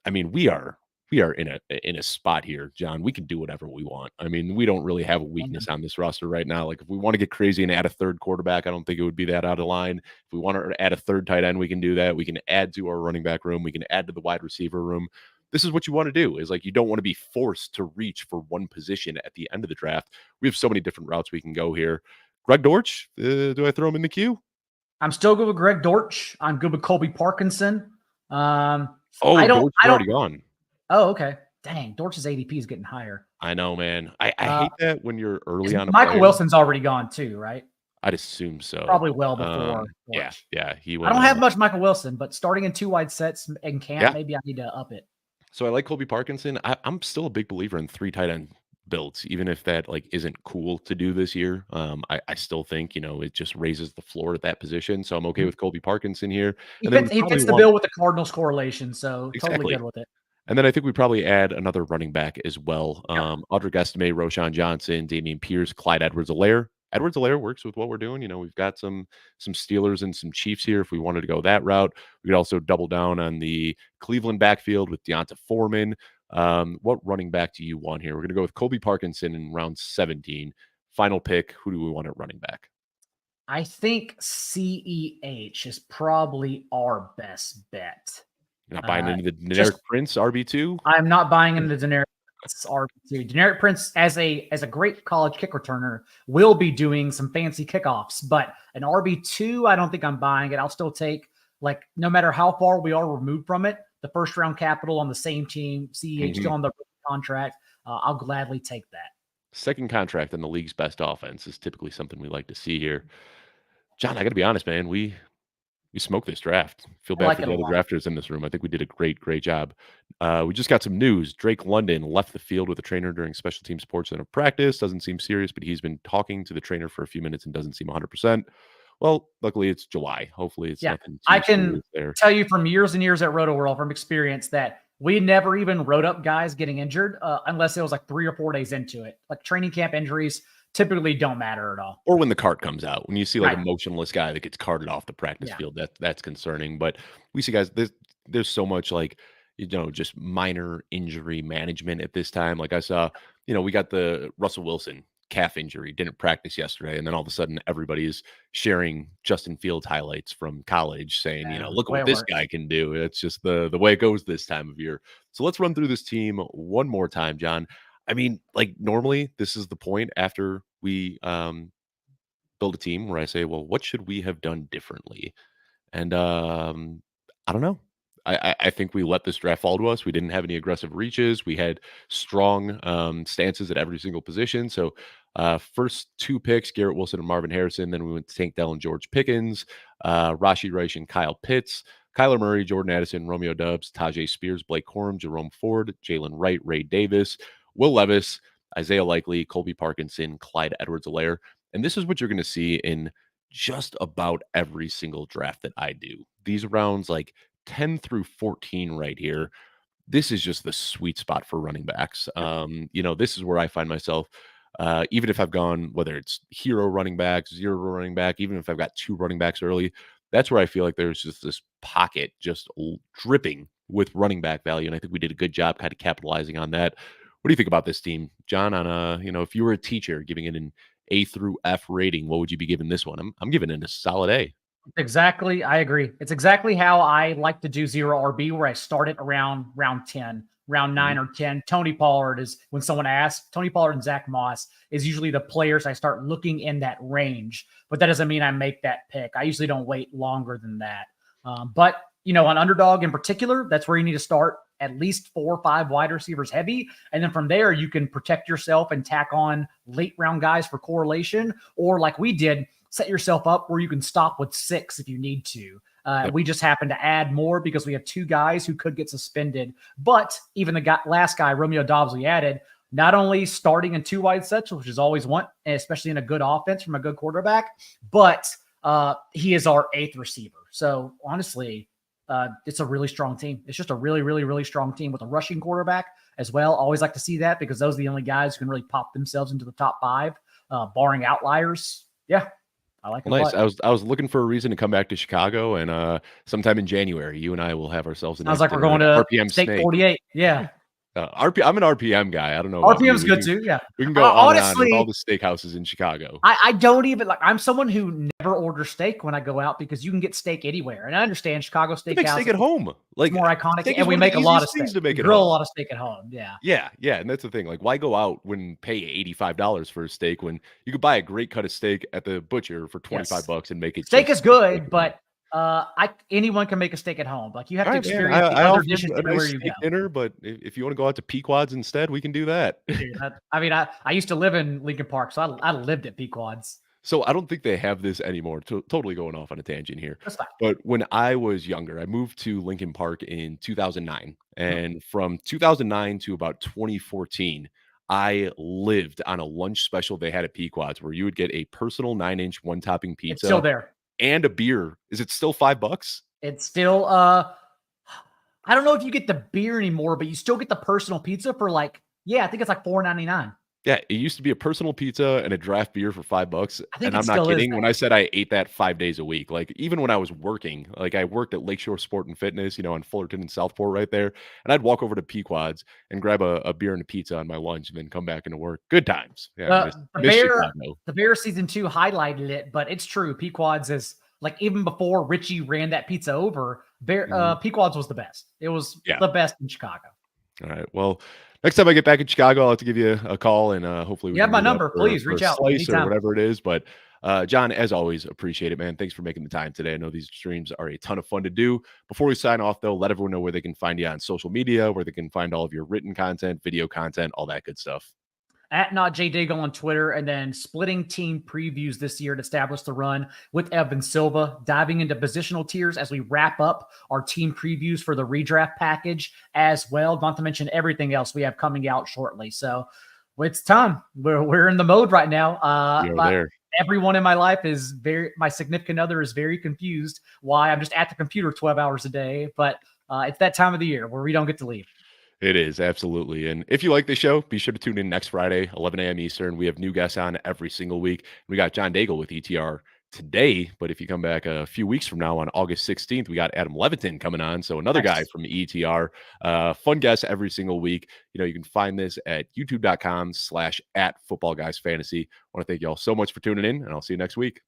I mean, we are in a spot here, John. We can do whatever we want. I mean, we don't really have a weakness on this roster right now. Like if we want to get crazy and add a third quarterback, I don't think it would be that out of line. If we want to add a third tight end, we can do that. We can add to our running back room. We can add to the wide receiver room. This is what you want to do, is like you don't want to be forced to reach for one position at the end of the draft. We have so many different routes we can go here. Greg Dortch, do I throw him in the queue? I'm still good with Greg Dortch. I'm good with Colby Parkinson. Oh, I Dortch is don't. already gone. Oh, okay. Dang, Dortch's ADP is getting higher. I know, man. I hate that when you're early on a Michael player. Wilson's already gone too, right? I'd assume so. Probably well before. Yeah. He I don't have much Michael Wilson, but starting in 2 wide sets in camp, maybe I need to up it. So I like Colby Parkinson. I'm still a big believer in 3 tight end builds, even if that like isn't cool to do this year. I still think, it just raises the floor at that position. So I'm okay with Colby Parkinson here. He fits the bill with the Cardinals correlation, so totally good with it. And then I think we probably add another running back as well. Audric Estime, Roshan Johnson, Damian Pierce, Clyde Edwards-Helaire. Edwards-Helaire works with what we're doing. We've got some Steelers and some Chiefs here. If we wanted to go that route, we could also double down on the Cleveland backfield with Deonta Foreman. What running back do you want here? We're going to go with Colby Parkinson in round 17. Final pick. Who do we want at running back? I think CEH is probably our best bet. You're not buying into the Deneric Prince RB2? I'm not buying into the Deneric Prince RB2. Deneric Prince, as a great college kick returner, will be doing some fancy kickoffs, but an RB2, I don't think I'm buying it. I'll still take, like, no matter how far we are removed from it, the first round capital on the same team, CEH still on the contract. I'll gladly take that. Second contract in the league's best offense is typically something we like to see here. John, I got to be honest, man. We smoked this draft. Feel bad for the other drafters in this room. I think we did a great job. We just got some news. Drake London left the field with a trainer during special team sports center practice. Doesn't seem serious, but he's been talking to the trainer for a few minutes and doesn't seem 100%. Well, luckily it's July. Hopefully it's nothing. I can tell you from years and years at Roto World from experience that we never even wrote up guys getting injured unless it was like 3 or 4 days into it. Like training camp injuries typically don't matter at all. Or when the cart comes out, when you see like a motionless guy that gets carted off the practice field, that's concerning. But we see guys, there's so much like, just minor injury management at this time. Like I saw, we got the Russell Wilson calf injury, didn't practice yesterday. And then all of a sudden everybody is sharing Justin Fields highlights from college saying, look what this guy can do. It's just the way it goes this time of year. So let's run through this team one more time, John. I mean, like normally this is the point after we build a team where I say, well, what should we have done differently? And I don't know. I think we let this draft fall to us. We didn't have any aggressive reaches. We had strong stances at every single position. So first 2 picks, Garrett Wilson and Marvin Harrison. Then we went to Tank Dell and George Pickens, Rashee Rice and Kyle Pitts, Kyler Murray, Jordan Addison, Romeo Dubs, Tajay Spears, Blake Corum, Jerome Ford, Jalen Wright, Ray Davis, Will Levis, Isaiah Likely, Colby Parkinson, Clyde Edwards-Helaire. And this is what you're going to see in just about every single draft that I do. These rounds like 10 through 14 right here. This is just the sweet spot for running backs. This is where I find myself, even if I've gone, whether it's hero running back, 0 running back, even if I've got 2 running backs early, that's where I feel like there's just this pocket just dripping with running back value. And I think we did a good job kind of capitalizing on that. What do you think about this team, John? On if you were a teacher giving it an A through F rating, what would you be giving this one? I'm giving it a solid A. Exactly. I agree. It's exactly how I like to do 0 RB, where I start it around round 10, round 9 or 10. Tony Pollard is, when someone asks, Tony Pollard and Zach Moss is usually the players I start looking in that range, but that doesn't mean I make that pick. I usually don't wait longer than that. But on underdog in particular, that's where you need to start at least 4 or 5 wide receivers heavy. And then from there, you can protect yourself and tack on late round guys for correlation, or like we did, set yourself up where you can stop with 6 if you need to. We just happen to add more because we have 2 guys who could get suspended. But even the last guy, Romeo Dobbs, we added, not only starting in 2 wide sets, which is always one, especially in a good offense from a good quarterback, but he is our 8th receiver. So honestly, it's a really strong team. It's just a really, really, really strong team with a rushing quarterback as well. Always like to see that because those are the only guys who can really pop themselves into the top 5, barring outliers. Yeah, I like it Well, a nice. lot. I was looking for a reason to come back to Chicago, and sometime in January, you and I will have ourselves a Sounds nice like we're dinner going at to RPM Steak Steak. 48. Yeah. I'm an RPM guy. I don't know about you. RPM's good too. Yeah. We can go on and on with all Honestly, the steakhouses in Chicago. I don't even like. I'm someone who never orders steak when I go out because you can get steak anywhere, and I understand Chicago You make Steakhouse steak at is home. Like, more iconic, steak and is we one of the make a lot easiest of steak. things to We make at grill a home. lot of steak at home. Yeah. Yeah, yeah, and that's the thing. Like, why go out when pay $85 for a steak when you could buy a great cut of steak at the butcher for 25 Yes. bucks and make it Steak just is a steak good, at home? but I anyone can make a steak at home. Like you have All to right, man. I experience the I other offered dishes a everywhere nice you go. steak dinner, but if you wanna go out to Pequod's instead, we can do that. Dude, I mean, I used to live in Lincoln Park, so I lived at Pequod's. So I don't think they have this anymore. Totally going off on a tangent here. That's fine. But when I was younger, I moved to Lincoln Park in 2009. Mhm. And from 2009 to about 2014, I lived on a lunch special they had at Pequod's where you would get a personal 9-inch one topping It's still pizza there. and a beer. Is it still $5? It's still I don't know if you get the beer anymore, but you still get the personal pizza for like, yeah, I think it's like $4.99. Yeah, it used to be a personal pizza and a draft beer for $5, I think and it I'm not still is kidding that. when I said I ate that 5 days a week. Like, even when I was working, like, I worked at Lakeshore Sport and Fitness, on Fullerton and Southport right there, and I'd walk over to Pequod's and grab a beer and a pizza on my lunch and then come back into work. Good times. Yeah, I The miss Bear Chicago. the Bear season 2 highlighted it, but it's true. Pequod's is like even before Richie ran that pizza over, Mhm. Pequod's was the best. It was Yeah. the best in Chicago. All right. Well, next time I get back in Chicago, I'll have to give you a call and hopefully we You have can my meet up number. for, Please for a reach out slice or anytime. whatever it is. But John, as always, appreciate it, man. Thanks for making the time today. I know these streams are a ton of fun to do. Before we sign off, though, let everyone know where they can find you on social media, where they can find all of your written content, video content, all that good stuff. At Not J Daigle on Twitter, and then splitting team previews this year to establish the run with Evan Silva, diving into positional tiers as we wrap up our team previews for the redraft package as well. Not to mention everything else we have coming out shortly. So it's time. We're in the mode right now. We are there. Everyone in my life my significant other is very confused why I'm just at the computer 12 hours a day, but it's that time of the year where we don't get to leave. It is, absolutely. And if you like the show, be sure to tune in next Friday, 11 a.m. Eastern. We have new guests on every single week. We got John Daigle with ETR today, but if you come back a few weeks from now on August 16th, we got Adam Levitin coming on. So another guy Nice. from ETR. Fun guests every single week. You can find this at youtube.com/@footballguysfantasy. I want to thank you all so much for tuning in, and I'll see you next week.